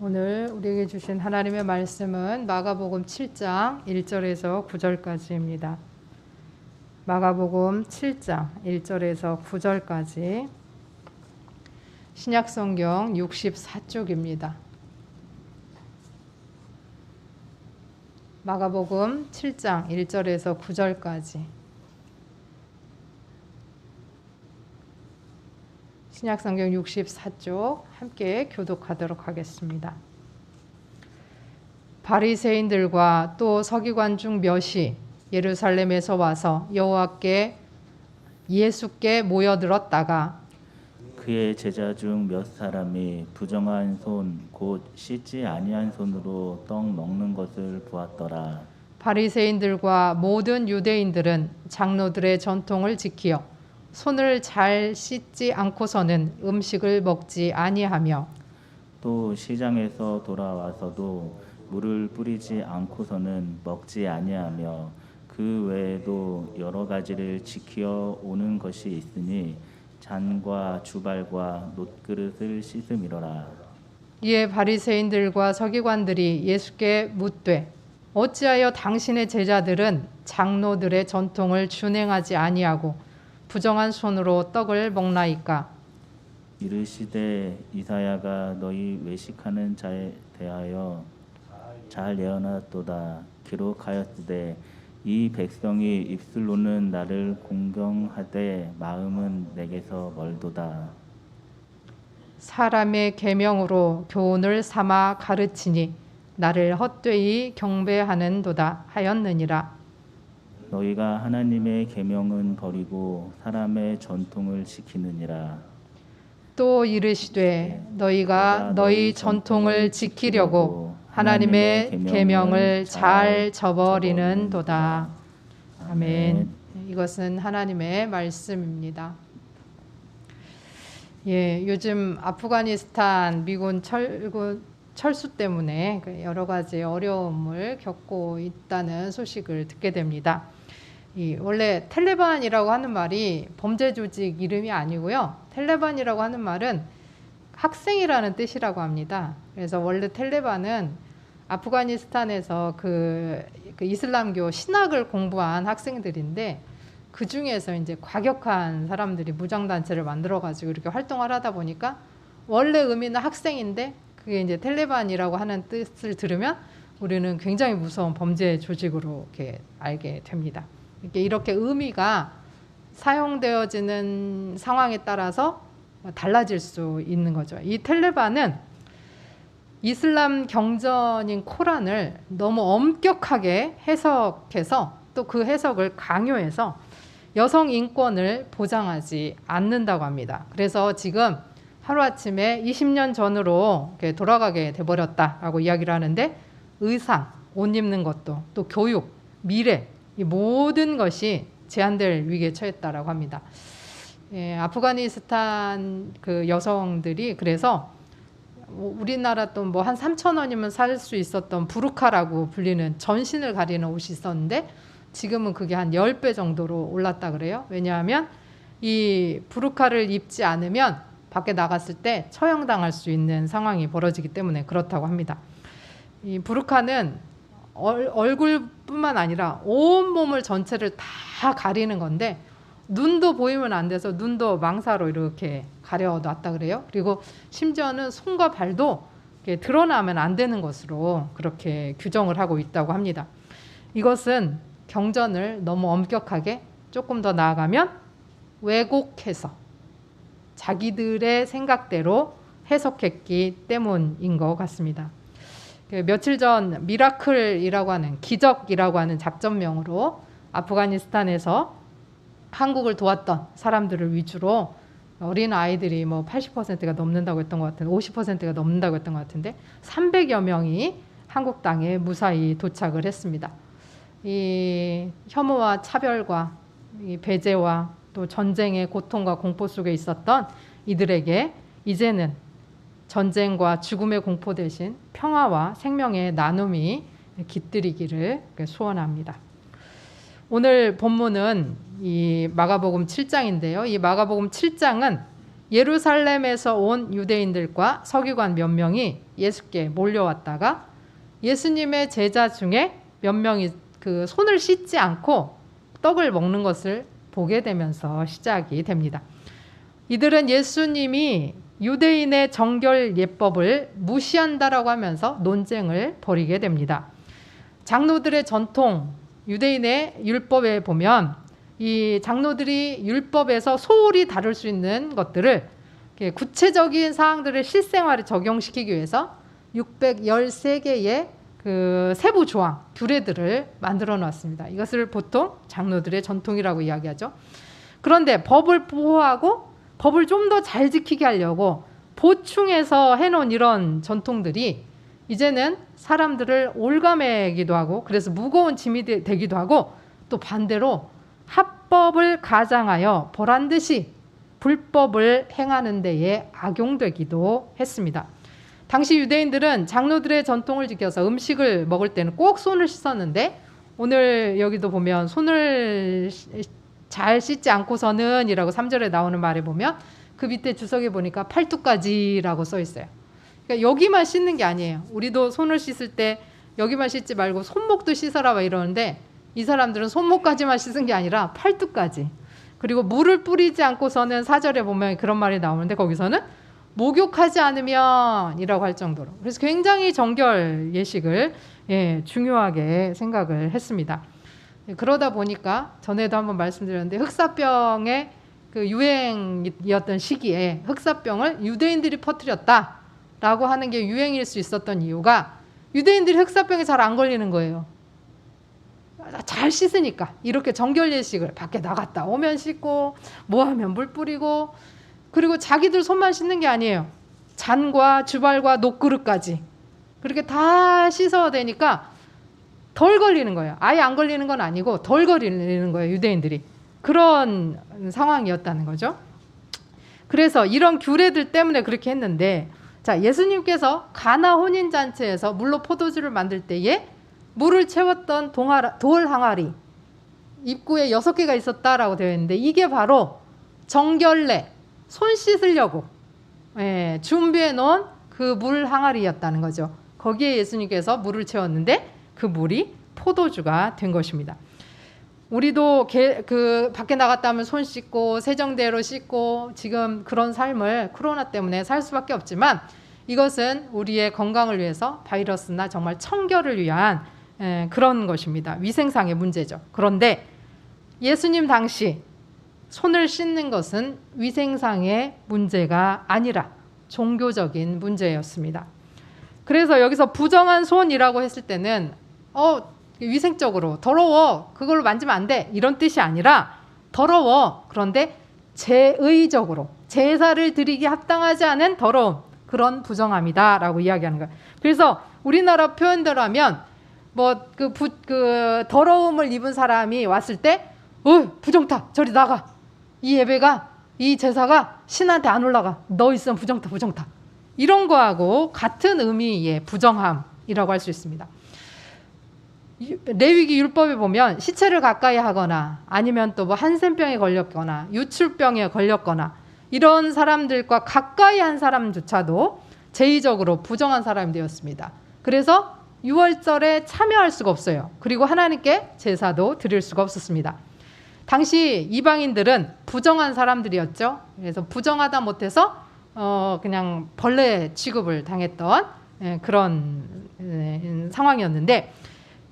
오늘 우리에게 주신 하나님의 말씀은 마가복음 7장 1절에서 9절까지입니다. 마가복음 7장 1절에서 9절까지 신약성경 64쪽입니다. 마가복음 7장 1절에서 9절까지 신약성경 64쪽 함께 교독하도록 하겠습니다. 바리새인들과 또 서기관 중 몇이 예루살렘에서 와서 여호와께 예수께 모여들었다가 그의 제자 중 몇 사람이 부정한 손 곧 씻지 아니한 손으로 떡 먹는 것을 보았더라. 바리새인들과 모든 유대인들은 장로들의 전통을 지키어 손을 잘 씻지 않고서는 음식을 먹지 아니하며 또 시장에서 돌아와서도 물을 뿌리지 않고서는 먹지 아니하며 그 외에도 여러 가지를 지키어 오는 것이 있으니 잔과 주발과 놋그릇을 씻음이로라. 이에 바리새인들과 서기관들이 예수께 묻되 어찌하여 당신의 제자들은 장로들의 전통을 준행하지 아니하고 부정한 손으로 떡을 먹나이까? 이르시되 이사야가 너희 외식하는 자에 대하여 잘 예언하였도다. 기록하였으되 이 백성이 입술로는 나를 공경하되 마음은 내게서 멀도다. 사람의 계명으로 교훈을 삼아 가르치니 나를 헛되이 경배하는도다 하였느니라. 너희가 하나님의 계명은 버리고 사람의 전통을 지키느니라. 또 이르시되 너희가 너희 전통을 지키려고 하나님의 계명을 잘 저버리는도다. 아멘. 이것은 하나님의 말씀입니다. 요즘 아프가니스탄 미군 철수 때문에 여러 가지 어려움을 겪고 있다는 소식을 듣게 됩니다. 원래 텔레반이라고 하는 말이 범죄 조직 이름이 아니고요. 텔레반이라고 하는 말은 학생이라는 뜻이라고 합니다. 그래서 원래 텔레반은 아프가니스탄에서 그 이슬람교 신학을 공부한 학생들인데 그 중에서 이제 과격한 사람들이 무장단체를 만들어가지고 이렇게 활동을 하다 보니까 원래 의미는 학생인데 그게 이제 텔레반이라고 하는 뜻을 들으면 우리는 굉장히 무서운 범죄 조직으로 이렇게 알게 됩니다. 이렇게 의미가 사용되어지는 상황에 따라서 달라질 수 있는 거죠. 이 텔레반은 이슬람 경전인 코란을 너무 엄격하게 해석해서 또 그 해석을 강요해서 여성 인권을 보장하지 않는다고 합니다. 그래서 지금 하루아침에 20년 전으로 돌아가게 돼버렸다라고 이야기를 하는데 의상, 옷 입는 것도 또 교육, 미래 이 모든 것이 제한될 위기에 처했다라고 합니다. 아프가니스탄 그 여성들이 그래서 우리나라 또 뭐 한 3,000원이면 살 수 있었던 부르카라고 불리는 전신을 가리는 옷이 있었는데 지금은 그게 한 10배 정도로 올랐다 그래요. 왜냐하면 이 부르카를 입지 않으면 밖에 나갔을 때 처형당할 수 있는 상황이 벌어지기 때문에 그렇다고 합니다. 이 부르카는 얼굴뿐만 아니라 온몸을 전체를 다 가리는 건데 눈도 보이면 안 돼서 눈도 망사로 이렇게 가려놨다 그래요. 그리고 심지어는 손과 발도 드러나면 안 되는 것으로 그렇게 규정을 하고 있다고 합니다. 이것은 경전을 너무 엄격하게 조금 더 나아가면 왜곡해서 자기들의 생각대로 해석했기 때문인 것 같습니다. 며칠 전 미라클이라고 하는 기적이라고 하는 작전명으로 아프가니스탄에서 한국을 도왔던 사람들을 위주로 어린 아이들이 뭐 80%가 넘는다고 했던 것 같은데 50%가 넘는다고 했던 것 같은데 300여 명이 한국 땅에 무사히 도착을 했습니다. 이 혐오와 차별과 이 배제와 또 전쟁의 고통과 공포 속에 있었던 이들에게 이제는 전쟁과 죽음의 공포 대신 평화와 생명의 나눔이 깃들이기를 소원합니다. 오늘 본문은 이 마가복음 7장인데요. 이 마가복음 7장은 예루살렘에서 온 유대인들과 서기관 몇 명이 예수께 몰려왔다가 예수님의 제자 중에 몇 명이 그 손을 씻지 않고 떡을 먹는 것을 보게 되면서 시작이 됩니다. 이들은 예수님이 유대인의 정결 예법을 무시한다라고 하면서 논쟁을 벌이게 됩니다. 장로들의 전통, 유대인의 율법에 보면 이 장로들이 율법에서 소홀히 다룰 수 있는 것들을 구체적인 사항들을 실생활에 적용시키기 위해서 613개의 그 세부 조항, 규례들을 만들어 놨습니다. 이것을 보통 장로들의 전통이라고 이야기하죠. 그런데 법을 보호하고 법을 좀 더 잘 지키게 하려고 보충해서 해놓은 이런 전통들이 이제는 사람들을 올가매기도 하고 그래서 무거운 짐이 되기도 하고 또 반대로 합법을 가장하여 보란 듯이 불법을 행하는 데에 악용되기도 했습니다. 당시 유대인들은 장로들의 전통을 지켜서 음식을 먹을 때는 꼭 손을 씻었는데 오늘 여기도 보면 손을 잘 씻지 않고서는 이라고 3절에 나오는 말에 보면 그 밑에 주석에 보니까 팔뚝까지라고 써 있어요. 그러니까 여기만 씻는 게 아니에요. 우리도 손을 씻을 때 여기만 씻지 말고 손목도 씻어라 막 이러는데 이 사람들은 손목까지만 씻은 게 아니라 팔뚝까지. 그리고 물을 뿌리지 않고서는 4절에 보면 그런 말이 나오는데 거기서는 목욕하지 않으면 이라고 할 정도로. 그래서 굉장히 정결 예식을 중요하게 생각을 했습니다. 그러다 보니까 전에도 한번 말씀드렸는데 흑사병의 그 유행이었던 시기에 흑사병을 유대인들이 퍼뜨렸다라고 하는 게 유행일 수 있었던 이유가 유대인들이 흑사병에 잘 안 걸리는 거예요. 잘 씻으니까. 이렇게 정결 예식을 밖에 나갔다 오면 씻고 뭐 하면 물 뿌리고 그리고 자기들 손만 씻는 게 아니에요. 잔과 주발과 녹그릇까지 그렇게 다 씻어야 되니까 덜 걸리는 거예요. 아예 안 걸리는 건 아니고 덜 걸리는 거예요. 유대인들이. 그런 상황이었다는 거죠. 그래서 이런 규례들 때문에 그렇게 했는데 자, 예수님께서 가나 혼인잔치에서 물로 포도주를 만들 때에 물을 채웠던 돌 항아리 입구에 6개가 있었다라고 되어 있는데 이게 바로 정결례, 손 씻으려고 준비해 놓은 그 물 항아리였다는 거죠. 거기에 예수님께서 물을 채웠는데 그 물이 포도주가 된 것입니다. 우리도 그 밖에 나갔다 하면 손 씻고 세정대로 씻고 지금 그런 삶을 코로나 때문에 살 수밖에 없지만 이것은 우리의 건강을 위해서 바이러스나 정말 청결을 위한 그런 것입니다. 위생상의 문제죠. 그런데 예수님 당시 손을 씻는 것은 위생상의 문제가 아니라 종교적인 문제였습니다. 그래서 여기서 부정한 손이라고 했을 때는 위생적으로 더러워 그걸로 만지면 안 돼 이런 뜻이 아니라 더러워 그런데 제의적으로 제사를 드리기 합당하지 않은 더러움 그런 부정함이다 라고 이야기하는 거예요. 그래서 우리나라 표현대로 하면 뭐 그 더러움을 입은 사람이 왔을 때 부정타 저리 나가 이 예배가 이 제사가 신한테 안 올라가 너 있으면 부정타 이런 거하고 같은 의미의 부정함이라고 할 수 있습니다. 레위기 율법에 보면 시체를 가까이 하거나 아니면 또 뭐 한센병에 걸렸거나 유출병에 걸렸거나 이런 사람들과 가까이 한 사람조차도 제의적으로 부정한 사람이 되었습니다. 그래서 유월절에 참여할 수가 없어요. 그리고 하나님께 제사도 드릴 수가 없었습니다. 당시 이방인들은 부정한 사람들이었죠. 그래서 부정하다 못해서 그냥 벌레 취급을 당했던 그런 상황이었는데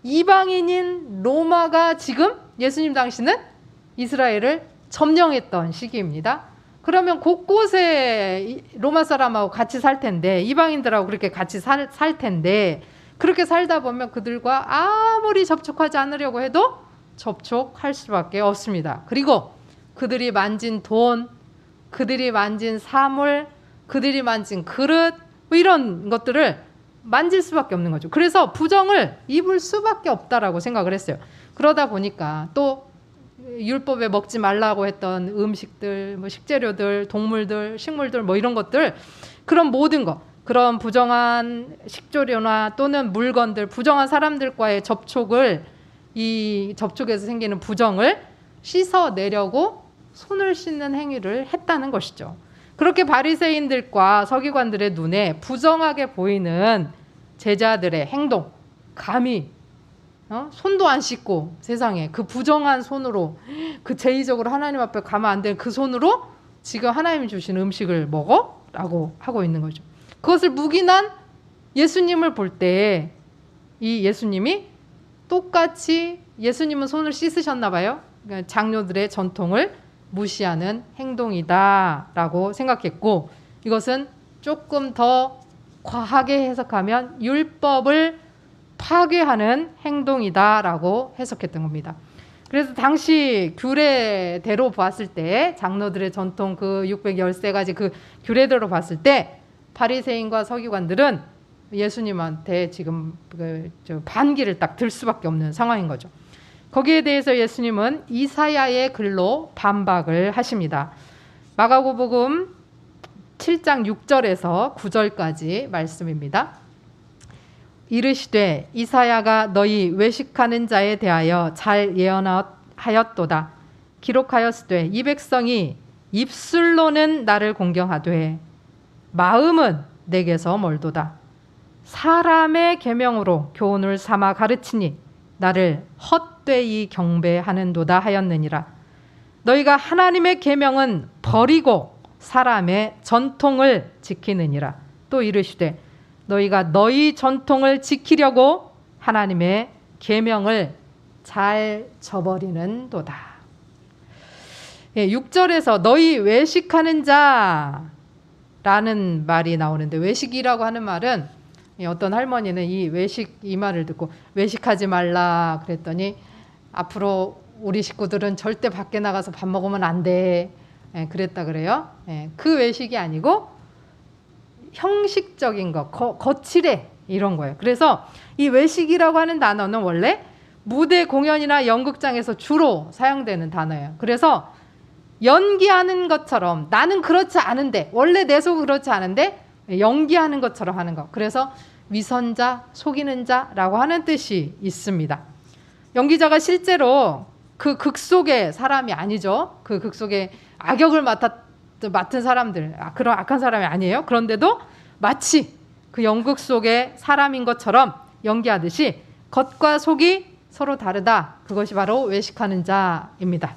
이방인인 로마가 지금 예수님 당시는 이스라엘을 점령했던 시기입니다. 그러면 곳곳에 로마 사람하고 같이 살 텐데 이방인들하고 그렇게 같이 살 텐데 그렇게 살다 보면 그들과 아무리 접촉하지 않으려고 해도 접촉할 수밖에 없습니다. 그리고 그들이 만진 돈, 그들이 만진 사물, 그들이 만진 그릇 뭐 이런 것들을 만질 수밖에 없는 거죠. 그래서 부정을 입을 수밖에 없다라고 생각을 했어요. 그러다 보니까 또 율법에 먹지 말라고 했던 음식들, 뭐 식재료들, 동물들, 식물들 뭐 이런 것들 그런 모든 것 그런 부정한 식조료나 또는 물건들, 부정한 사람들과의 접촉을 이 접촉에서 생기는 부정을 씻어내려고 손을 씻는 행위를 했다는 것이죠. 그렇게 바리새인들과 서기관들의 눈에 부정하게 보이는 제자들의 행동, 감히 손도 안 씻고 세상에 그 부정한 손으로 그 제의적으로 하나님 앞에 가면 안 되는 그 손으로 지금 하나님이 주신 음식을 먹어? 라고 하고 있는 거죠. 그것을 묵인한 예수님을 볼 때 이 예수님이 똑같이 예수님은 손을 씻으셨나 봐요. 그러니까 장로들의 전통을 무시하는 행동이다라고 생각했고, 이것은 조금 더 과하게 해석하면 율법을 파괴하는 행동이다라고 해석했던 겁니다. 그래서 당시 규례대로 봤을 때, 장로들의 전통 그 613가지 그 규례대로 봤을 때 바리새인과 서기관들은 예수님한테 지금 반기를 딱 들 수밖에 없는 상황인 거죠. 거기에 대해서 예수님은 이사야의 글로 반박을 하십니다. 마가복음 7장 6절에서 9절까지 말씀입니다. 이르시되 이사야가 너희 외식하는 자에 대하여 잘 예언하였도다. 기록하였으되 이 백성이 입술로는 나를 공경하되 마음은 내게서 멀도다. 사람의 계명으로 교훈을 삼아 가르치니 나를 헛되이 경배하는도다 하였느니라. 너희가 하나님의 계명은 버리고 사람의 전통을 지키느니라. 또 이르시되 너희가 너희 전통을 지키려고 하나님의 계명을 잘 저버리는도다. 6절에서 너희 외식하는 자라는 말이 나오는데, 외식이라고 하는 말은 어떤 할머니는 이 외식 이 말을 듣고 외식하지 말라 그랬더니 앞으로 우리 식구들은 절대 밖에 나가서 밥 먹으면 안 돼 그랬다 그래요. 그 외식이 아니고 형식적인 거, 거칠해 이런 거예요. 그래서 이 외식이라고 하는 단어는 원래 무대 공연이나 연극장에서 주로 사용되는 단어예요. 그래서 연기하는 것처럼, 나는 그렇지 않은데, 원래 내 속은 그렇지 않은데 연기하는 것처럼 하는 거. 그래서 위선자, 속이는 자라고 하는 뜻이 있습니다. 연기자가 실제로 그 극 속의 사람이 아니죠. 그 극 속에 악역을 맡은 사람들, 그런 악한 사람이 아니에요. 그런데도 마치 그 연극 속의 사람인 것처럼 연기하듯이 겉과 속이 서로 다르다. 그것이 바로 외식하는 자입니다.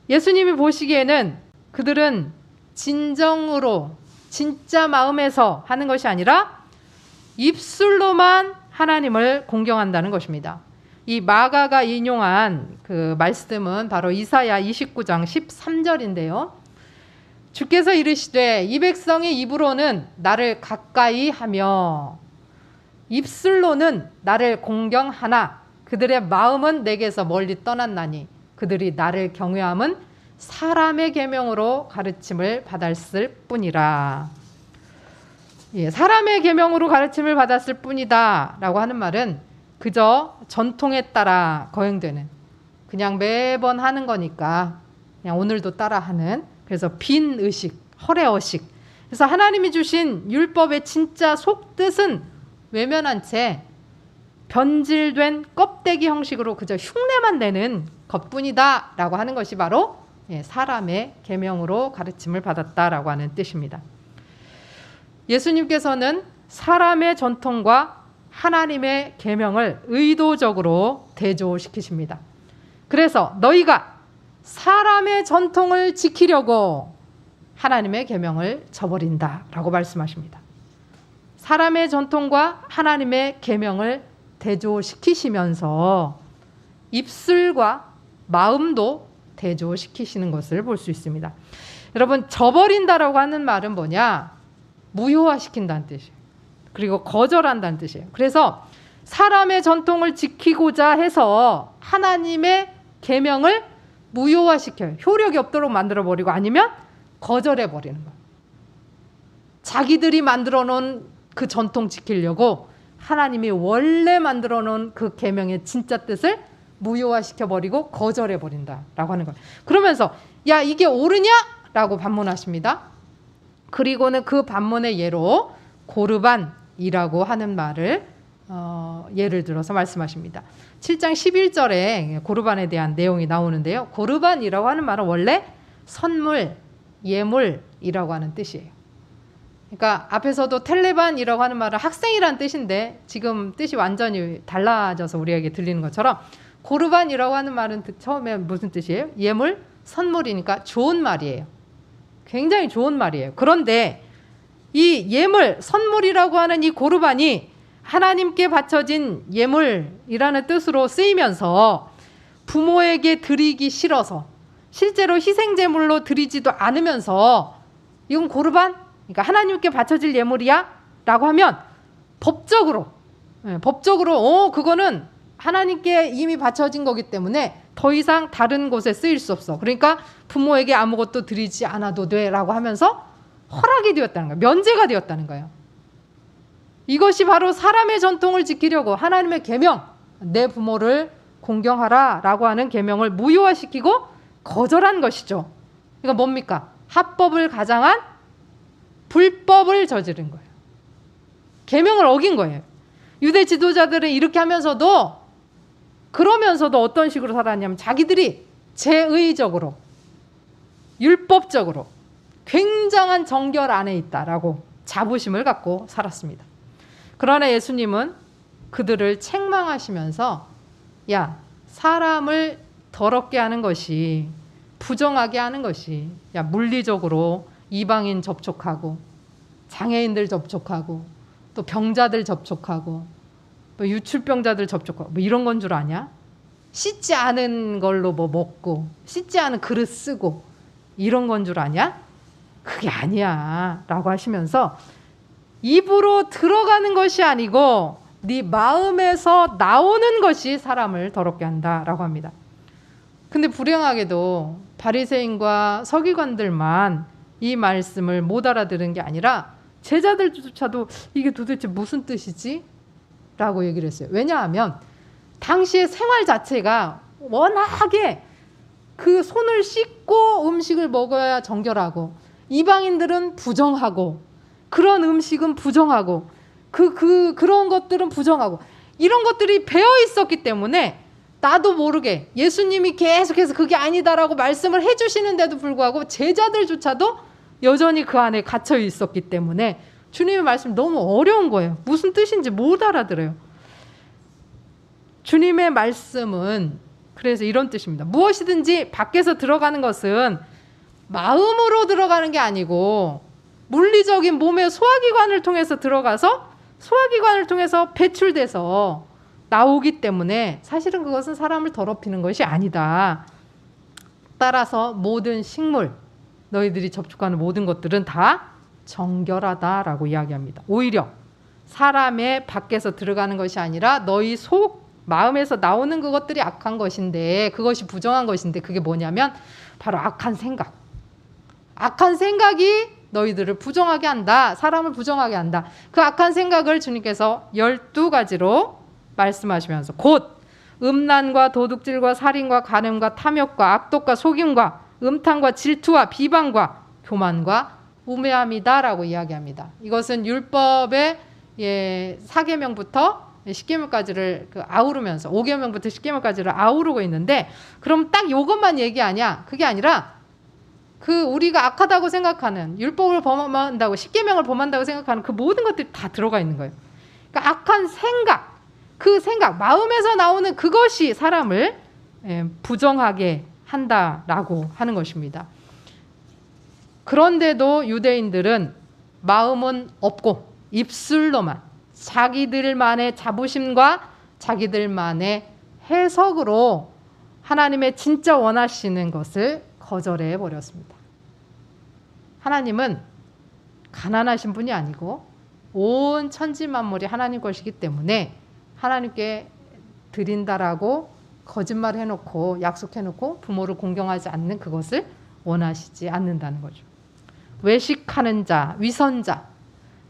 예수님이 보시기에는 그들은 진정으로 진짜 마음에서 하는 것이 아니라 입술로만 하나님을 공경한다는 것입니다. 이 마가가 인용한 그 말씀은 바로 이사야 29장 13절인데요. 주께서 이르시되 이 백성의 입으로는 나를 가까이 하며 입술로는 나를 공경하나 그들의 마음은 내게서 멀리 떠났나니 그들이 나를 경외함은 사람의 계명으로 가르침을 받았을 뿐이라. 사람의 계명으로 가르침을 받았을 뿐이다 라고 하는 말은 그저 전통에 따라 거행되는, 그냥 매번 하는 거니까 그냥 오늘도 따라하는, 그래서 빈 의식, 허례어식. 그래서 하나님이 주신 율법의 진짜 속뜻은 외면한 채 변질된 껍데기 형식으로 그저 흉내만 내는 것뿐이다 라고 하는 것이 바로 사람의 계명으로 가르침을 받았다라고 하는 뜻입니다. 예수님께서는 사람의 전통과 하나님의 계명을 의도적으로 대조시키십니다. 그래서 너희가 사람의 전통을 지키려고 하나님의 계명을 저버린다라고 말씀하십니다. 사람의 전통과 하나님의 계명을 대조시키시면서 입술과 마음도 대조시키시는 것을 볼 수 있습니다. 여러분, 저버린다라고 하는 말은 뭐냐? 무효화시킨다는 뜻이에요. 그리고 거절한다는 뜻이에요. 그래서 사람의 전통을 지키고자 해서 하나님의 계명을 무효화시켜요. 효력이 없도록 만들어버리고 아니면 거절해버리는 거예요. 자기들이 만들어 놓은 그 전통 지키려고 하나님이 원래 만들어 놓은 그 계명의 진짜 뜻을 무효화시켜버리고 거절해버린다라고 하는 거예요. 그러면서 야, 이게 옳으냐? 라고 반문하십니다. 그리고는 그 반문의 예로 고르반이라고 하는 말을 예를 들어서 말씀하십니다. 7장 11절에 고르반에 대한 내용이 나오는데요. 고르반이라고 하는 말은 원래 선물, 예물이라고 하는 뜻이에요. 그러니까 앞에서도 텔레반이라고 하는 말은 학생이란 뜻인데 지금 뜻이 완전히 달라져서 우리에게 들리는 것처럼 고르반이라고 하는 말은 처음에 무슨 뜻이에요? 예물, 선물이니까 좋은 말이에요. 굉장히 좋은 말이에요. 그런데 이 예물, 선물이라고 하는 이 고르반이 하나님께 바쳐진 예물이라는 뜻으로 쓰이면서 부모에게 드리기 싫어서 실제로 희생제물로 드리지도 않으면서 이건 고르반? 그러니까 하나님께 바쳐질 예물이야? 라고 하면 법적으로 그거는 하나님께 이미 바쳐진 거기 때문에 더 이상 다른 곳에 쓰일 수 없어. 그러니까 부모에게 아무것도 드리지 않아도 돼 라고 하면서 허락이 되었다는 거예요. 면제가 되었다는 거예요. 이것이 바로 사람의 전통을 지키려고 하나님의 계명, 내 부모를 공경하라 라고 하는 계명을 무효화시키고 거절한 것이죠. 이거 뭡니까? 합법을 가장한 불법을 저지른 거예요. 계명을 어긴 거예요. 유대 지도자들은 이렇게 하면서도 그러면서도 어떤 식으로 살았냐면 자기들이 제의적으로 율법적으로 굉장한 정결 안에 있다라고 자부심을 갖고 살았습니다. 그러나 예수님은 그들을 책망하시면서 야, 사람을 더럽게 하는 것이 부정하게 하는 것이 야, 물리적으로 이방인 접촉하고 장애인들 접촉하고 또 병자들 접촉하고 또 유출병자들 접촉하고 뭐 이런 건 줄 아냐? 씻지 않은 걸로 뭐 먹고 씻지 않은 그릇 쓰고 이런 건 줄 아냐? 그게 아니야 라고 하시면서 입으로 들어가는 것이 아니고 네 마음에서 나오는 것이 사람을 더럽게 한다라고 합니다. 근데 불행하게도 바리새인과 서기관들만 이 말씀을 못 알아들은 게 아니라 제자들조차도 이게 도대체 무슨 뜻이지? 라고 얘기를 했어요. 왜냐하면 당시의 생활 자체가 워낙에 그 손을 씻고 음식을 먹어야 정결하고 이방인들은 부정하고 그런 음식은 부정하고 그런 것들은 부정하고 이런 것들이 배어 있었기 때문에 나도 모르게 예수님이 계속해서 그게 아니다라고 말씀을 해주시는데도 불구하고 제자들조차도 여전히 그 안에 갇혀 있었기 때문에 주님의 말씀이 너무 어려운 거예요. 무슨 뜻인지 못 알아들어요. 주님의 말씀은 그래서 이런 뜻입니다. 무엇이든지 밖에서 들어가는 것은 마음으로 들어가는 게 아니고 물리적인 몸의 소화기관을 통해서 들어가서 소화기관을 통해서 배출돼서 나오기 때문에 사실은 그것은 사람을 더럽히는 것이 아니다. 따라서 모든 식물, 너희들이 접촉하는 모든 것들은 다 정결하다라고 이야기합니다. 오히려 사람의 밖에서 들어가는 것이 아니라 너희 속 마음에서 나오는 그것들이 악한 것인데 그것이 부정한 것인데 그게 뭐냐면 바로 악한 생각. 악한 생각이 너희들을 부정하게 한다. 사람을 부정하게 한다. 그 악한 생각을 주님께서 12가지로 말씀하시면서 곧 음란과 도둑질과 살인과 간음과 탐욕과 악독과 속임과 음탕과 질투와 비방과 교만과 우매함이다라고 이야기합니다. 이것은 율법의 4계명부터 10계명까지를 아우르면서 5계명부터 10계명까지를 아우르고 있는데 그럼 딱 이것만 얘기하냐? 그게 아니라 그 우리가 악하다고 생각하는 율법을 범한다고 10계명을 범한다고 생각하는 그 모든 것들이 다 들어가 있는 거예요. 그러니까 악한 생각, 그 생각, 마음에서 나오는 그것이 사람을 부정하게 한다라고 하는 것입니다. 그런데도 유대인들은 마음은 없고 입술로만 자기들만의 자부심과 자기들만의 해석으로 하나님의 진짜 원하시는 것을 거절해 버렸습니다. 하나님은 가난하신 분이 아니고 온 천지 만물이 하나님 것이기 때문에 하나님께 드린다라고 거짓말 해놓고 약속해놓고 부모를 공경하지 않는 그것을 원하시지 않는다는 거죠. 외식하는 자, 위선자,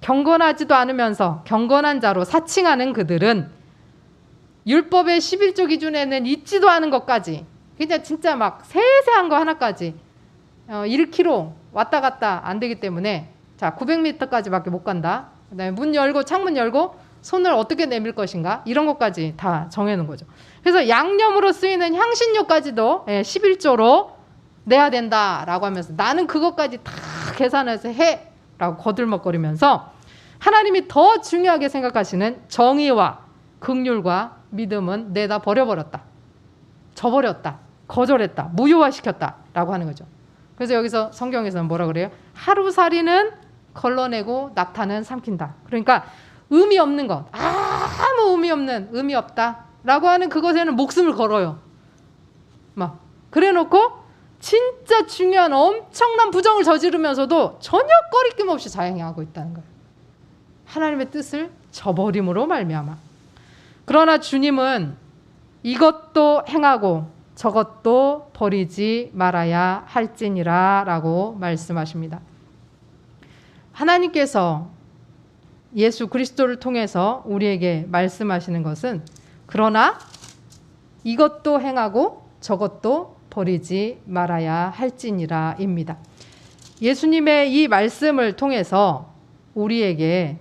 경건하지도 않으면서 경건한 자로 사칭하는 그들은 율법의 11조 기준에는 있지도 않은 것까지 그냥 진짜 막 세세한 거 하나까지 1km 왔다 갔다 안 되기 때문에 자 900m까지밖에 못 간다. 그다음에 문 열고 창문 열고 손을 어떻게 내밀 것인가 이런 것까지 다 정해놓은 거죠. 그래서 양념으로 쓰이는 향신료까지도 11조로 내야 된다라고 하면서 나는 그것까지 다 계산해서 해라고 거들먹거리면서 하나님이 더 중요하게 생각하시는 정의와 긍휼과 믿음은 내다 버려버렸다. 저버렸다. 거절했다. 무효화시켰다라고 하는 거죠. 그래서 여기서 성경에서는 뭐라 그래요? 하루살이는 걸러내고 낙타는 삼킨다. 그러니까 의미 없는 것, 아무 의미 없는, 의미 없다라고 하는 그것에는 목숨을 걸어요. 막 그래놓고 진짜 중요한 엄청난 부정을 저지르면서도 전혀 꺼리낌 없이 자행하고 있다는 거예요. 하나님의 뜻을 저버림으로 말미암아. 그러나 주님은 이것도 행하고 저것도 버리지 말아야 할지니라 라고 말씀하십니다. 하나님께서 예수 그리스도를 통해서 우리에게 말씀하시는 것은 그러나 이것도 행하고 저것도 버리지 말아야 할지니라 입니다. 예수님의 이 말씀을 통해서 우리에게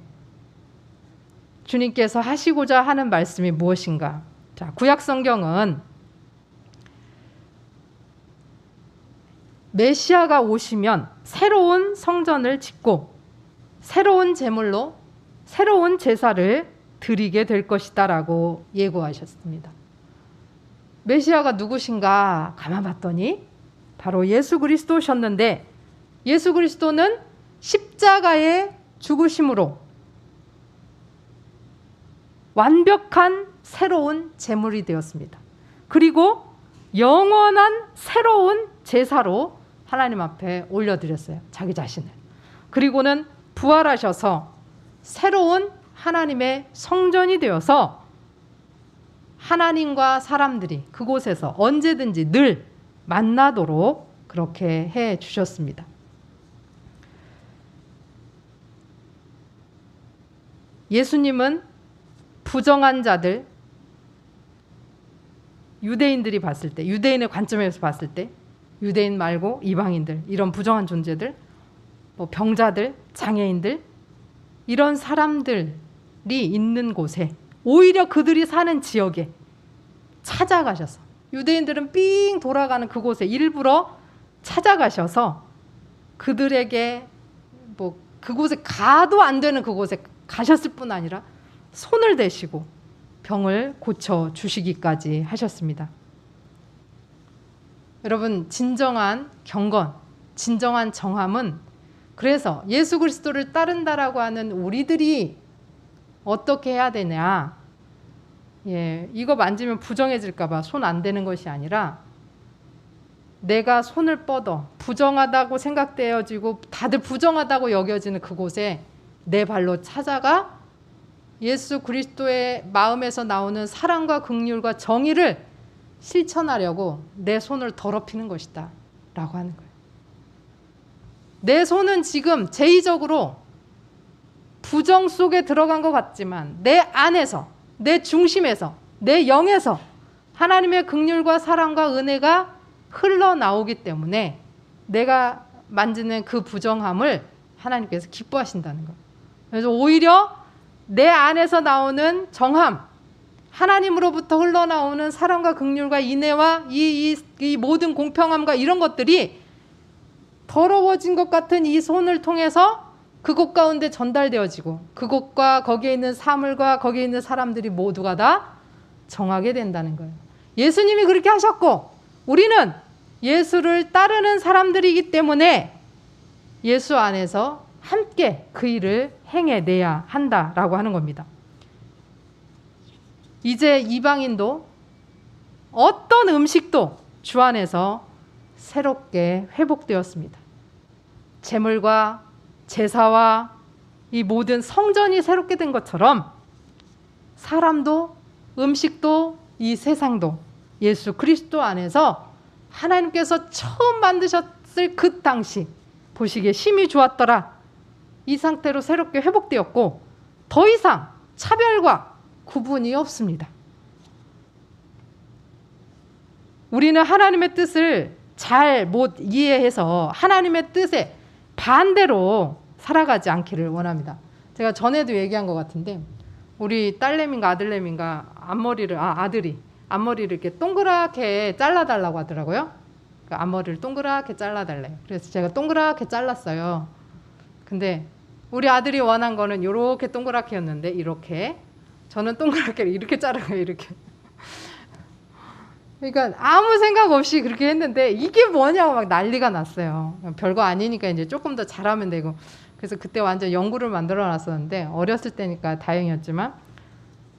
주님께서 하시고자 하는 말씀이 무엇인가? 자, 구약 성경은 메시아가 오시면 새로운 성전을 짓고 새로운 제물로 새로운 제사를 드리게 될 것이다라고 예고하셨습니다. 메시아가 누구신가 가만 봤더니 바로 예수 그리스도셨는데 예수 그리스도는 십자가의 죽으심으로 완벽한 새로운 제물이 되었습니다. 그리고 영원한 새로운 제사로 하나님 앞에 올려드렸어요. 자기 자신을. 그리고는 부활하셔서 새로운 하나님의 성전이 되어서 하나님과 사람들이 그곳에서 언제든지 늘 만나도록 그렇게 해 주셨습니다. 예수님은 부정한 자들, 유대인들이 봤을 때, 유대인의 관점에서 봤을 때, 유대인 말고 이방인들, 이런 부정한 존재들, 뭐 병자들, 장애인들, 이런 사람들이 있는 곳에 오히려 그들이 사는 지역에 찾아가셔서 유대인들은 삥 돌아가는 그곳에 일부러 찾아가셔서 그들에게 뭐 그곳에 가도 안 되는 그곳에 가셨을 뿐 아니라 손을 대시고 병을 고쳐 주시기까지 하셨습니다. 여러분, 진정한 경건, 진정한 정함은 그래서 예수 그리스도를 따른다라고 하는 우리들이 어떻게 해야 되냐? 이거 만지면 부정해질까 봐 손 안 대는 것이 아니라 내가 손을 뻗어 부정하다고 생각되어지고 다들 부정하다고 여겨지는 그곳에 내 발로 찾아가 예수 그리스도의 마음에서 나오는 사랑과 긍휼과 정의를 실천하려고 내 손을 더럽히는 것이다 라고 하는 거예요. 내 손은 지금 제의적으로 부정 속에 들어간 것 같지만 내 안에서, 내 중심에서, 내 영에서 하나님의 긍휼과 사랑과 은혜가 흘러나오기 때문에 내가 만지는 그 부정함을 하나님께서 기뻐하신다는 거예요. 그래서 오히려 내 안에서 나오는 정함, 하나님으로부터 흘러나오는 사랑과 긍휼과 인애와 이 모든 공평함과 이런 것들이 더러워진 것 같은 이 손을 통해서 그곳 가운데 전달되어지고 그곳과 거기에 있는 사물과 거기에 있는 사람들이 모두가 다 정하게 된다는 거예요. 예수님이 그렇게 하셨고 우리는 예수를 따르는 사람들이기 때문에 예수 안에서 함께 그 일을 행해내야 한다라고 하는 겁니다. 이제 이방인도 어떤 음식도 주 안에서 새롭게 회복되었습니다. 제물과 제사와 이 모든 성전이 새롭게 된 것처럼 사람도 음식도 이 세상도 예수 그리스도 안에서 하나님께서 처음 만드셨을 그 당시 보시기에 심히 좋았더라. 이 상태로 새롭게 회복되었고 더 이상 차별과 구분이 없습니다. 우리는 하나님의 뜻을 잘 못 이해해서 하나님의 뜻에 반대로 살아가지 않기를 원합니다. 제가 전에도 얘기한 것 같은데 우리 딸내미인가 아들내미인가 아들이 앞머리를 이렇게 동그랗게 잘라달라고 하더라고요. 그 앞머리를 동그랗게 잘라달래요. 그래서 제가 동그랗게 잘랐어요. 근데 우리 아들이 원한 거는 이렇게 동그랗게였는데 이렇게 저는 동그랗게 이렇게 자르고 이렇게 그러니까 아무 생각 없이 그렇게 했는데 이게 뭐냐고 막 난리가 났어요. 별거 아니니까 이제 조금 더 잘하면 되고. 그래서 그때 완전 연구를 만들어 놨었는데 어렸을 때니까 다행이었지만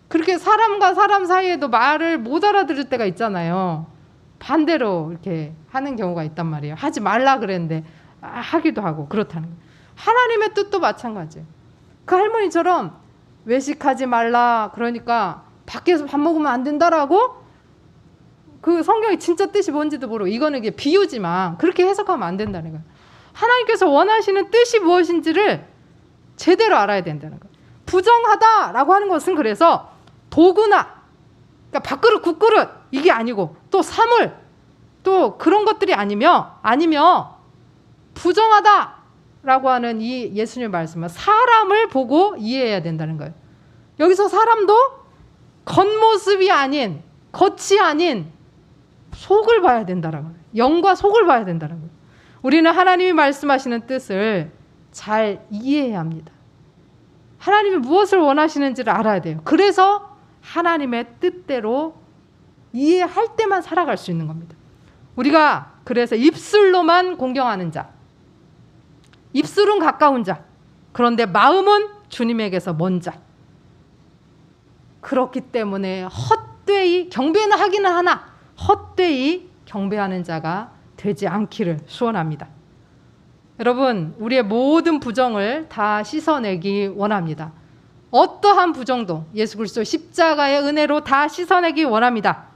그렇게 사람과 사람 사이에도 말을 못 알아들을 때가 있잖아요. 반대로 이렇게 하는 경우가 있단 말이에요. 하지 말라 그랬는데 하기도 하고 그렇다는 거예요. 하나님의 뜻도 마찬가지예요. 그 할머니처럼 외식하지 말라 그러니까 밖에서 밥 먹으면 안 된다라고 그 성경이 진짜 뜻이 뭔지도 모르고 이거는 이게 비유지만 그렇게 해석하면 안 된다는 거예요. 하나님께서 원하시는 뜻이 무엇인지를 제대로 알아야 된다는 거예요. 부정하다라고 하는 것은 그래서 도구나 그러니까 밥그릇 국그릇 이게 아니고 또 사물 또 그런 것들이 아니면 부정하다라고 하는 이 예수님의 말씀은 사람을 보고 이해해야 된다는 거예요. 여기서 사람도 겉모습이 아닌 겉이 아닌 속을 봐야 된다라고 해요. 영과 속을 봐야 된다는 거예요. 우리는 하나님이 말씀하시는 뜻을 잘 이해해야 합니다. 하나님이 무엇을 원하시는지를 알아야 돼요. 그래서 하나님의 뜻대로 이해할 때만 살아갈 수 있는 겁니다. 우리가 그래서 입술로만 공경하는 자, 입술은 가까운 자, 그런데 마음은 주님에게서 먼 자. 그렇기 때문에 헛되이 경배는 하기는 하나 헛되이 경배하는 자가 되지 않기를 소원합니다. 여러분, 우리의 모든 부정을 다 씻어내기 원합니다. 어떠한 부정도 예수 그리스도 십자가의 은혜로 다 씻어내기 원합니다.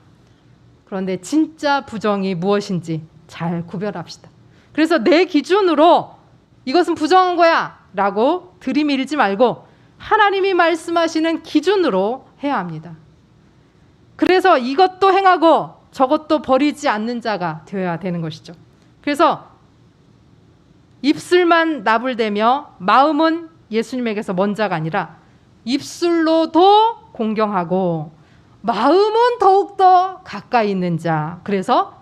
그런데 진짜 부정이 무엇인지 잘 구별합시다. 그래서 내 기준으로 이것은 부정한 거야 라고 들이밀지 말고 하나님이 말씀하시는 기준으로 해야 합니다. 그래서 이것도 행하고 저것도 버리지 않는 자가 되어야 되는 것이죠. 그래서 입술만 나불대며 마음은 예수님에게서 먼 자가 아니라 입술로도 공경하고 마음은 더욱더 가까이 있는 자. 그래서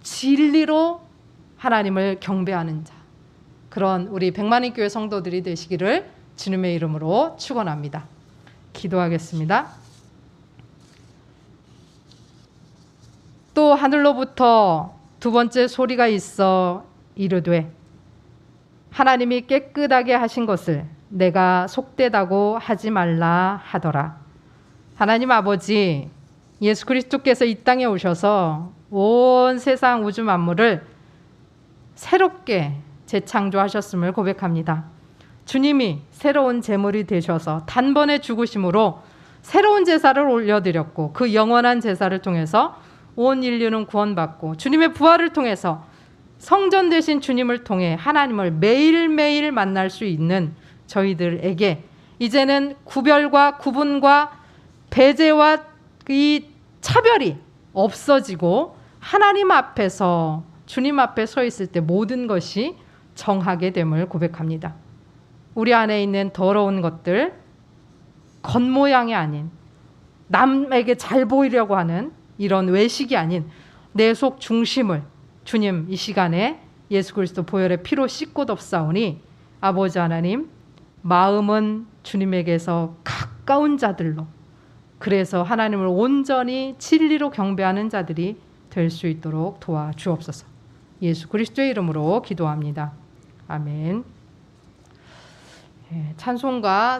진리로 하나님을 경배하는 자. 그런 우리 백만인교회 성도들이 되시기를 주님의 이름으로 축원합니다. 기도하겠습니다. 또 하늘로부터 두 번째 소리가 있어 이르되 하나님이 깨끗하게 하신 것을 내가 속되다고 하지 말라 하더라. 하나님 아버지, 예수 그리스도께서 이 땅에 오셔서 온 세상 우주 만물을 새롭게 재창조하셨음을 고백합니다. 주님이 새로운 제물이 되셔서 단번에 죽으심으로 새로운 제사를 올려드렸고 그 영원한 제사를 통해서 온 인류는 구원받고 주님의 부활을 통해서 성전 되신 주님을 통해 하나님을 매일매일 만날 수 있는 저희들에게 이제는 구별과 구분과 배제와 이 차별이 없어지고 하나님 앞에서 주님 앞에 서 있을 때 모든 것이 정하게 됨을 고백합니다. 우리 안에 있는 더러운 것들, 겉모양이 아닌 남에게 잘 보이려고 하는 이런 외식이 아닌 내 속 중심을 주님 이 시간에 예수 그리스도 보혈의 피로 씻고 덮사오니 아버지 하나님 마음은 주님에게서 가까운 자들로 그래서 하나님을 온전히 진리로 경배하는 자들이 될 수 있도록 도와주옵소서. 예수 그리스도의 이름으로 기도합니다. 아멘. 찬송가